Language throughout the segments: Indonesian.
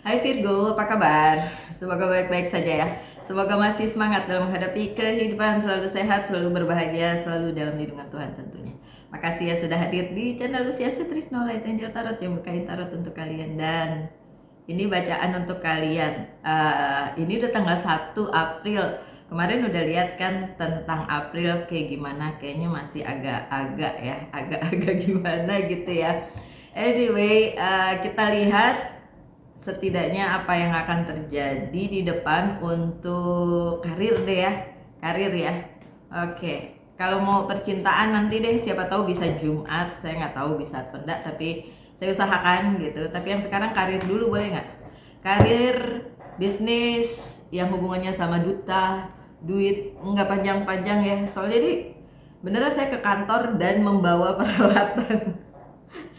Hai Virgo, apa kabar? Semoga baik-baik saja ya. Semoga masih semangat dalam menghadapi kehidupan, selalu sehat, selalu berbahagia, selalu dalam lindungan Tuhan tentunya. Makasih ya sudah hadir di channel Lucia Sutrisno Light Angel Tarot yang bukain tarot untuk kalian. Dan ini bacaan untuk kalian. Ini udah tanggal 1 April. Kemarin udah lihat kan tentang April kayak gimana? Kayaknya masih agak-agak ya, agak-agak gimana gitu ya. Anyway, kita lihat setidaknya apa yang akan terjadi di depan untuk karir deh ya, karir ya. Oke, kalau mau percintaan nanti deh, siapa tahu bisa Jumat, saya nggak tahu bisa atau enggak, tapi saya usahakan gitu. Tapi yang sekarang karir dulu boleh nggak? Karir, bisnis yang hubungannya sama duta, duit nggak panjang-panjang ya. Soalnya jadi beneran saya ke kantor dan membawa peralatan.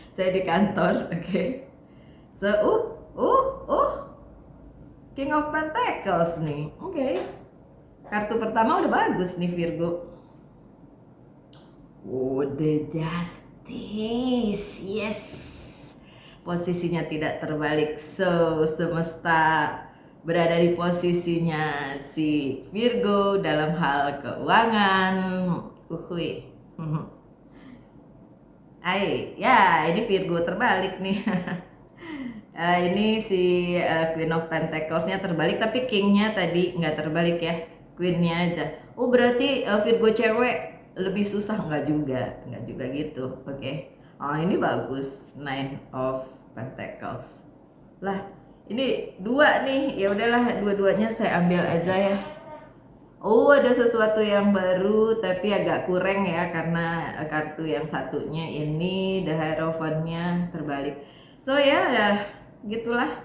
Saya di kantor, oke. So, King of Pentacles nih. Oke. Kartu pertama udah bagus nih Virgo. The Justice. Yes. Posisinya tidak terbalik. So, semesta berada di posisinya si Virgo dalam hal keuangan. Ya, ini Virgo terbalik nih. Ini si Queen of Pentacles-nya terbalik, tapi King-nya tadi nggak terbalik ya, Queen-nya aja. Oh berarti Virgo cewek lebih susah? Nggak juga gitu. Oke. Ini bagus, Nine of Pentacles. Lah, ini dua nih, ya udahlah dua-duanya saya ambil aja ya. Oh ada sesuatu yang baru tapi agak kurang ya, karena kartu yang satunya ini The Hierophant-nya terbalik. So ya udah gitulah.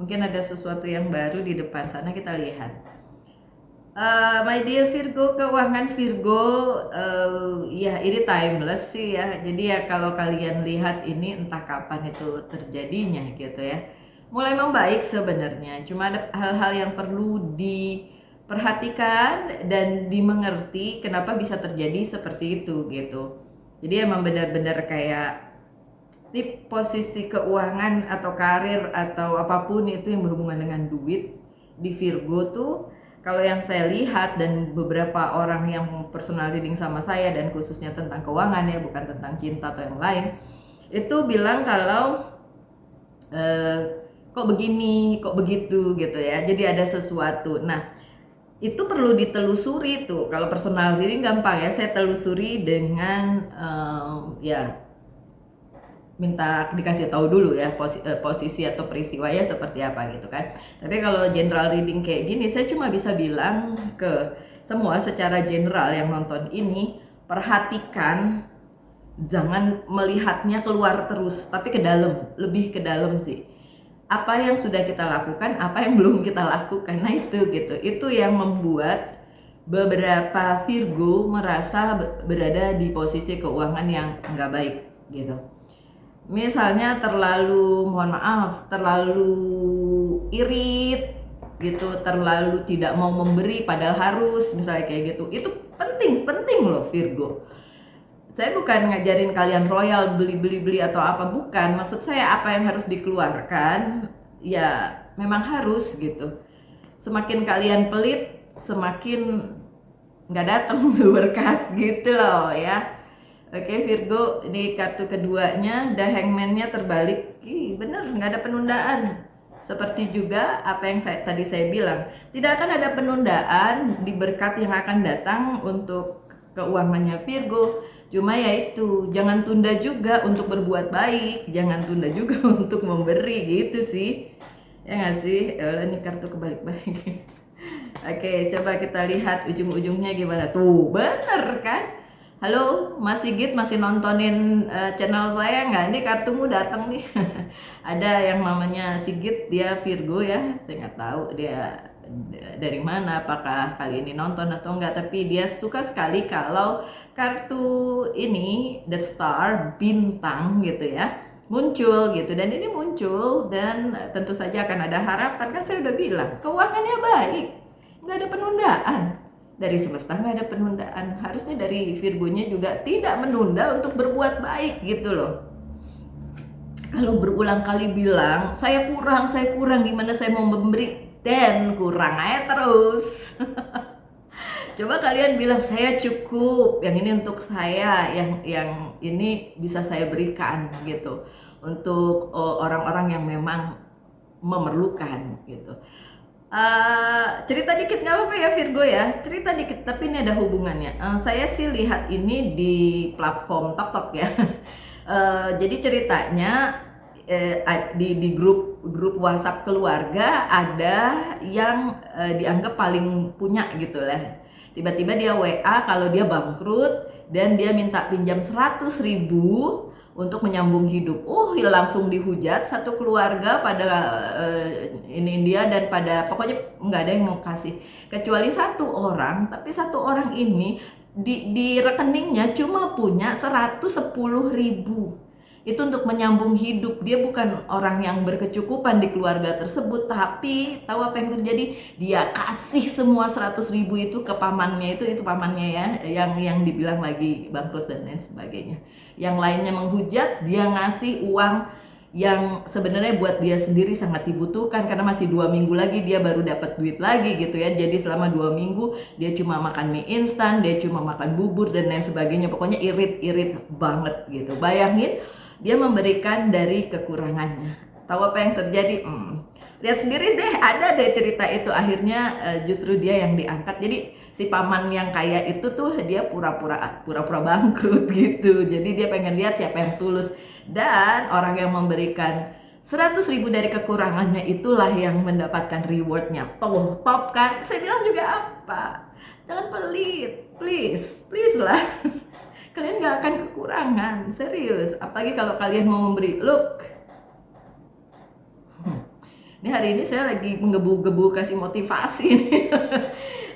Mungkin ada sesuatu yang baru di depan sana, kita lihat. My dear Virgo, keuangan Virgo ya ini timeless sih ya. Jadi ya kalau kalian lihat ini entah kapan itu terjadinya gitu ya. Mulai membaik sebenarnya, cuma ada hal-hal yang perlu diperhatikan dan dimengerti kenapa bisa terjadi seperti itu gitu. Jadi emang benar-benar kayak di posisi keuangan atau karir atau apapun itu yang berhubungan dengan duit di Virgo tuh, kalau yang saya lihat dan beberapa orang yang personal reading sama saya dan khususnya tentang keuangan ya, bukan tentang cinta atau yang lain, itu bilang kalau kok begini, kok begitu gitu ya. Jadi ada sesuatu. Nah, itu perlu ditelusuri tuh. Kalau personal reading gampang ya, saya telusuri dengan ya minta dikasih tahu dulu ya posisi atau peristiwanya seperti apa gitu kan. Tapi kalau general reading kayak gini, saya cuma bisa bilang ke semua secara general yang nonton ini, perhatikan, jangan melihatnya keluar terus, tapi ke dalam, lebih ke dalam sih. Apa yang sudah kita lakukan, apa yang belum kita lakukan, nah itu gitu. Itu yang membuat beberapa Virgo merasa berada di posisi keuangan yang nggak baik gitu. Misalnya terlalu, mohon maaf, terlalu irit gitu, terlalu tidak mau memberi padahal harus, misalnya kayak gitu. Itu penting loh Virgo. Saya bukan ngajarin kalian royal beli atau apa, bukan. Maksud saya apa yang harus dikeluarkan ya memang harus gitu. Semakin kalian pelit, semakin nggak datang tuh berkat gitu loh ya. Oke Virgo, ini kartu keduanya, The Hangman-nya terbalik. Bener, nggak ada penundaan. Seperti juga apa yang tadi saya bilang, tidak akan ada penundaan di berkat yang akan datang untuk keuangannya Virgo. Cuma ya itu, jangan tunda juga untuk berbuat baik, jangan tunda juga untuk memberi gitu sih. Ya nggak sih? Ini kartu kebalik-balik. Oke, coba kita lihat ujung-ujungnya gimana. Tuh, bener kan? Halo, Mas Sigit, masih nontonin channel saya nggak? Ini kartumu datang nih. Ada yang namanya Sigit, dia Virgo ya. Saya nggak tahu dia dari mana, apakah kali ini nonton atau enggak. Tapi dia suka sekali kalau kartu ini, The Star, bintang gitu ya, muncul gitu. Dan ini muncul dan tentu saja akan ada harapan. Kan saya udah bilang, keuangannya baik, nggak ada penundaan. Dari semesta nggak ada penundaan. Harusnya dari Virgonya juga tidak menunda untuk berbuat baik gitu loh. kalau berulang kali bilang saya kurang, gimana saya mau memberi, dan kurang aja terus. Coba kalian bilang saya cukup, yang ini untuk saya, yang ini bisa saya berikan gitu untuk orang-orang yang memang memerlukan gitu. Cerita dikit nggak apa-apa ya Virgo ya, cerita dikit tapi ini ada hubungannya. Saya sih lihat ini di platform TokTok ya. Jadi ceritanya di grup WhatsApp keluarga ada yang dianggap paling punya gitu lah. Tiba-tiba dia WA kalau dia bangkrut dan dia minta pinjam 100.000 untuk menyambung hidup. Langsung dihujat satu keluarga pada ini dia, dan pada pokoknya nggak ada yang mau kasih kecuali satu orang. Tapi satu orang ini di rekeningnya cuma punya 110.000. Itu untuk menyambung hidup. Dia bukan orang yang berkecukupan di keluarga tersebut, tapi tahu apa yang terjadi? Dia kasih semua 100.000 itu ke pamannya, itu pamannya ya, yang dibilang lagi bangkrut dan lain sebagainya. Yang lainnya menghujat, dia ngasih uang yang sebenarnya buat dia sendiri sangat dibutuhkan, karena masih 2 minggu lagi dia baru dapat duit lagi gitu ya. Jadi selama 2 minggu dia cuma makan mie instan, dia cuma makan bubur dan lain sebagainya. Pokoknya irit banget gitu. Bayangin, dia memberikan dari kekurangannya. Tahu apa yang terjadi? Lihat sendiri deh, ada deh cerita itu. Akhirnya justru dia yang diangkat. Jadi si paman yang kaya itu tuh dia pura-pura bangkrut gitu. Jadi dia pengen lihat siapa yang tulus. Dan orang yang memberikan 100.000 dari kekurangannya itulah yang mendapatkan rewardnya. Top kan? Saya bilang juga apa? Jangan pelit, please lah. Kalian gak akan kekurangan, serius. Apalagi kalau kalian mau memberi. Look, ini hari ini saya lagi menggebu-gebu kasih motivasi nih.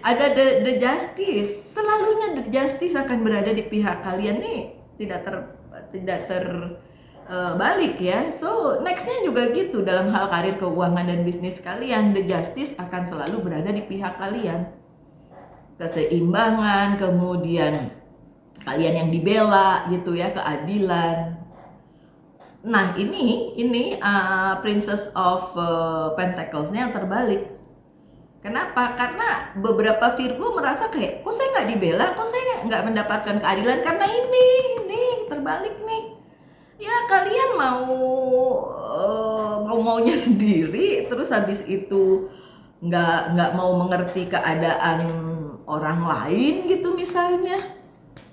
Ada the justice, selalunya the justice akan berada di pihak kalian nih, tidak terbalik ya. So nextnya juga gitu, dalam hal karir, keuangan, dan bisnis kalian, the justice akan selalu berada di pihak kalian. Keseimbangan, kemudian kalian yang dibela gitu ya, keadilan. Nah ini Princess of Pentacles-nya yang terbalik. Kenapa? Karena beberapa Virgo merasa kayak, kok saya nggak dibela, kok saya nggak mendapatkan keadilan, karena ini terbalik nih. Ya kalian maunya sendiri, terus habis itu nggak mau mengerti keadaan orang lain gitu misalnya.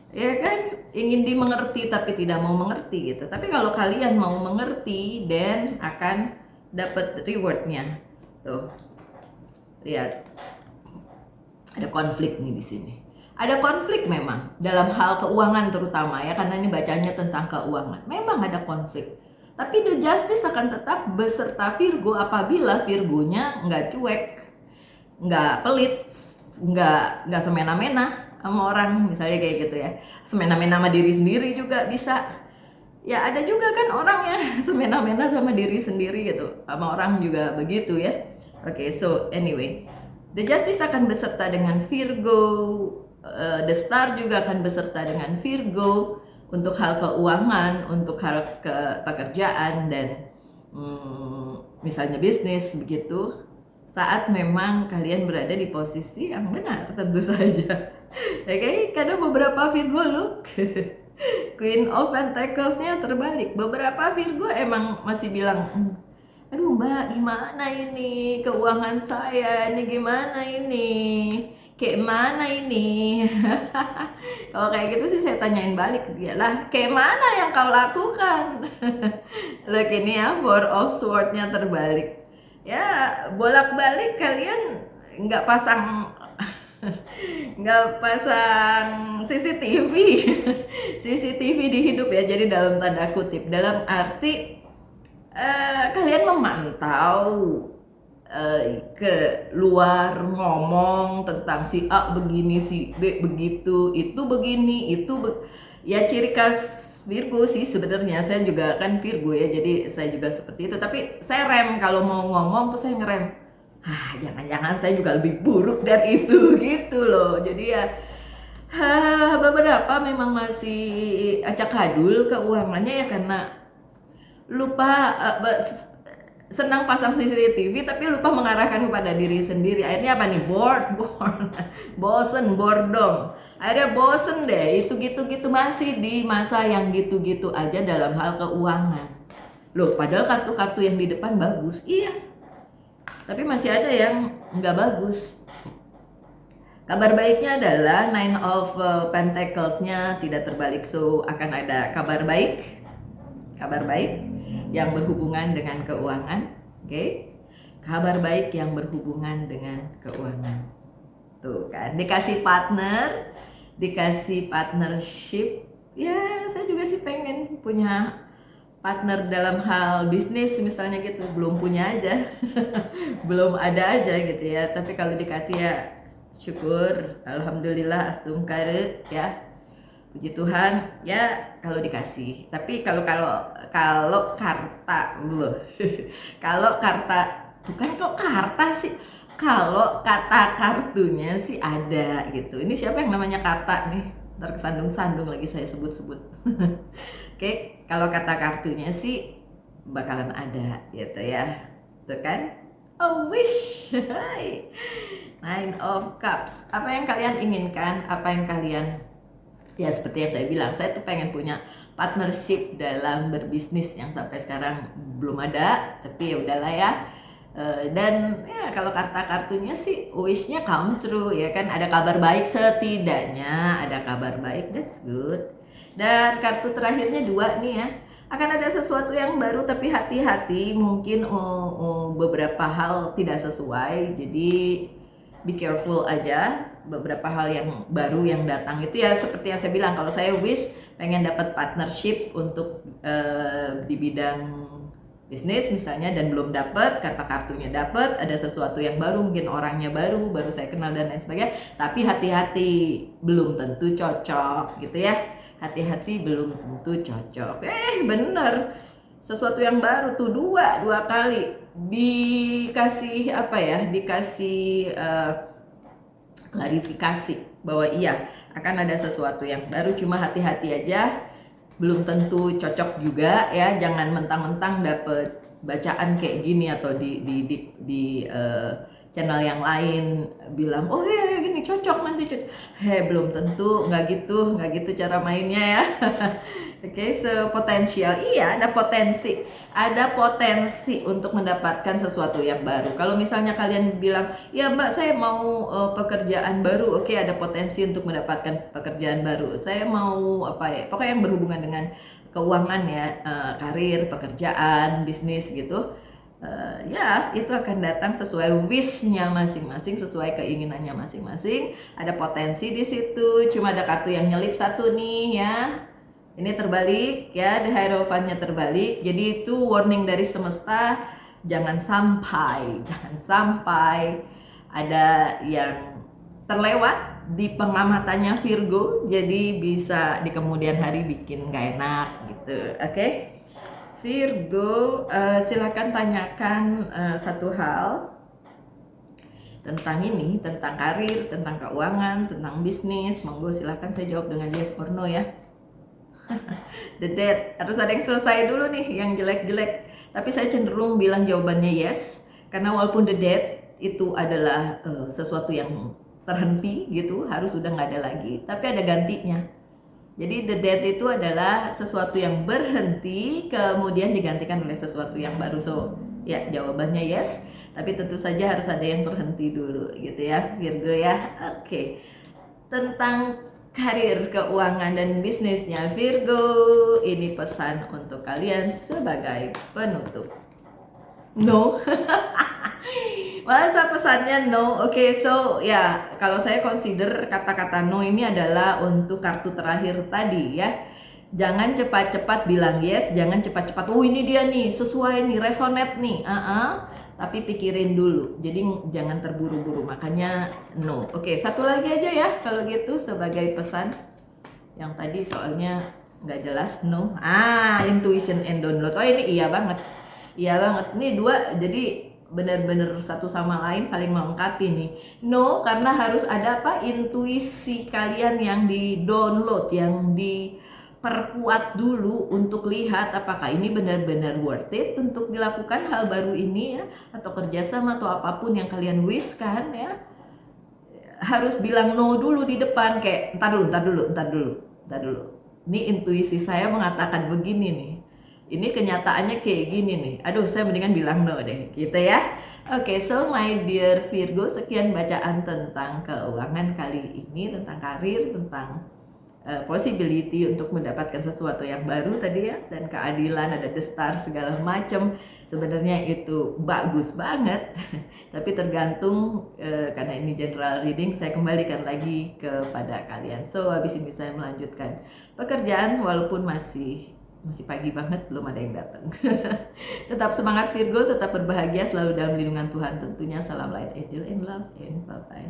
Ya kan, ingin dimengerti tapi tidak mau mengerti gitu. Tapi kalau kalian mau mengerti, dan akan dapat rewardnya. Tuh, lihat, ada konflik nih di sini. Ada konflik memang dalam hal keuangan terutama ya, karena ini bacanya tentang keuangan. Memang ada konflik. Tapi the justice akan tetap beserta Virgo apabila Virgonya nggak cuek, nggak pelit, nggak semena-mena sama orang, misalnya kayak gitu ya. Semena-mena sama diri sendiri juga bisa. Ya ada juga kan orang yang semena-mena sama diri sendiri gitu, sama orang juga begitu ya. Oke, so anyway, the justice akan beserta dengan Virgo, the star juga akan beserta dengan Virgo untuk hal keuangan, untuk hal pekerjaan, dan misalnya bisnis begitu. Saat memang kalian berada di posisi yang benar, tentu saja. Oke, karena beberapa Virgo look Queen of Pentacles-nya terbalik. Beberapa Virgo emang masih bilang, aduh mbak, gimana ini keuangan saya, ini gimana ini, kayak mana ini. Kalau kayak gitu sih saya tanyain balik dia lah, kayak mana yang kau lakukan. Look ini ya, Four of Swords-nya terbalik. Ya bolak-balik kalian nggak pasang CCTV di hidup ya. Jadi dalam tanda kutip, dalam arti kalian memantau ke luar, ngomong tentang si A begini, si B begitu, itu begini, ya ciri khas Virgo sih sebenarnya. Saya juga kan Virgo ya, jadi saya juga seperti itu. Tapi saya rem, kalau mau ngomong tuh saya ngerem. Jangan-jangan saya juga lebih buruk dari itu gitu loh. Jadi ya beberapa memang masih acak hadul keuangannya ya, karena lupa senang pasang CCTV tapi lupa mengarahkan kepada diri sendiri. Akhirnya apa nih? Bosen, boredom. Akhirnya bosen deh, itu gitu-gitu, masih di masa yang gitu-gitu aja dalam hal keuangan. Loh, padahal kartu-kartu yang di depan bagus, iya, tapi masih ada yang nggak bagus. Kabar baiknya adalah Nine of Pentacles-nya tidak terbalik, so akan ada kabar baik yang berhubungan dengan keuangan, oke? Kabar baik yang berhubungan dengan keuangan. Tuh kan, dikasih partner, dikasih partnership. Ya, saya juga sih pengen punya partner dalam hal bisnis misalnya gitu, belum punya aja. Belum ada aja gitu ya, tapi kalau dikasih ya syukur, alhamdulillah, astungkare ya, puji Tuhan ya kalau dikasih. Tapi kalau karta kalau karta, bukan kok karta sih, kalau kata kartunya sih ada gitu. Ini siapa yang namanya karta nih? Ntar kesandung-sandung lagi saya sebut-sebut. Oke, kalau kata kartunya sih bakalan ada gitu ya, tuh kan? A wish. Nine of Cups. Apa yang kalian inginkan? Apa yang kalian, ya seperti yang saya bilang, saya tuh pengen punya partnership dalam berbisnis yang sampai sekarang belum ada, tapi ya udahlah ya. Dan ya kalau kartunya sih wishnya come true ya kan, ada kabar baik, setidaknya ada kabar baik, that's good. Dan kartu terakhirnya 2 nih ya, akan ada sesuatu yang baru tapi hati-hati, mungkin beberapa hal tidak sesuai, jadi be careful aja. Beberapa hal yang baru yang datang itu ya seperti yang saya bilang, kalau saya wish pengen dapat partnership untuk di bidang bisnis misalnya, dan belum dapat, kata kartunya dapat, ada sesuatu yang baru, mungkin orangnya baru saya kenal dan lain sebagainya, tapi hati-hati, belum tentu cocok gitu ya, hati-hati, belum tentu cocok. Bener, sesuatu yang baru tuh dua kali dikasih apa ya, dikasih klarifikasi bahwa iya akan ada sesuatu yang baru, cuma hati-hati aja, belum tentu cocok juga ya. Jangan mentang-mentang dapet bacaan kayak gini atau di channel yang lain bilang oh ya gini cocok, nanti cocok, belum tentu, nggak gitu cara mainnya ya. Oke, potensial, iya ada potensi untuk mendapatkan sesuatu yang baru. Kalau misalnya kalian bilang, ya Mbak saya mau pekerjaan baru, oke, ada potensi untuk mendapatkan pekerjaan baru. Saya mau apa ya, pokoknya yang berhubungan dengan keuangan ya, karir, pekerjaan, bisnis gitu. Ya itu akan datang sesuai wish-nya masing-masing, sesuai keinginannya masing-masing. Ada potensi di situ. Cuma ada kartu yang nyelip satu nih ya. Ini terbalik ya, The Hierophant-nya terbalik. Jadi itu warning dari semesta, jangan sampai ada yang terlewat di pengamatannya Virgo. Jadi bisa di kemudian hari bikin gak enak gitu. Oke? Virgo, silakan tanyakan satu hal tentang ini, tentang karir, tentang keuangan, tentang bisnis. Monggo silakan, saya jawab dengan yes or no ya. The Death, harus ada yang selesai dulu nih yang jelek-jelek. Tapi saya cenderung bilang jawabannya yes, karena walaupun The Death itu adalah sesuatu yang terhenti gitu, harus udah nggak ada lagi, tapi ada gantinya. Jadi The Death itu adalah sesuatu yang berhenti kemudian digantikan oleh sesuatu yang baru. So ya jawabannya yes, tapi tentu saja harus ada yang terhenti dulu gitu ya Virgo ya. Oke. Tentang karir, keuangan, dan bisnisnya Virgo, ini pesan untuk kalian sebagai penutup. No. Masa pesannya no? Oke, so ya kalau saya consider kata-kata no ini adalah untuk kartu terakhir tadi ya. Jangan cepat-cepat bilang yes, jangan cepat-cepat oh ini dia nih, sesuai nih, resonate nih. Tapi pikirin dulu, jadi jangan terburu-buru, makanya no. Oke, satu lagi aja ya kalau gitu sebagai pesan. Yang tadi soalnya nggak jelas, no. Intuition and download. Oh ini iya banget. Ini 2, jadi benar-benar satu sama lain saling melengkapi nih. No, karena harus ada apa? Intuisi kalian yang di download, yang di perkuat dulu untuk lihat apakah ini benar-benar worth it untuk dilakukan hal baru ini ya, atau kerjasama atau apapun yang kalian wish kan ya. Harus bilang no dulu di depan, kayak entar dulu. Ini intuisi saya mengatakan begini nih. Ini kenyataannya kayak gini nih. Aduh, saya mendingan bilang no deh, gitu ya. Oke, so my dear Virgo, sekian bacaan tentang keuangan kali ini, tentang karir, tentang possibility untuk mendapatkan sesuatu yang baru tadi ya, dan keadilan, ada the star segala macam. Sebenarnya itu bagus banget tapi tergantung karena ini general reading, saya kembalikan lagi kepada kalian. So habis ini saya melanjutkan pekerjaan walaupun masih pagi banget, belum ada yang datang. Tetap semangat Virgo, tetap berbahagia, selalu dalam lindungan Tuhan tentunya. Salam light angel and love and bye bye.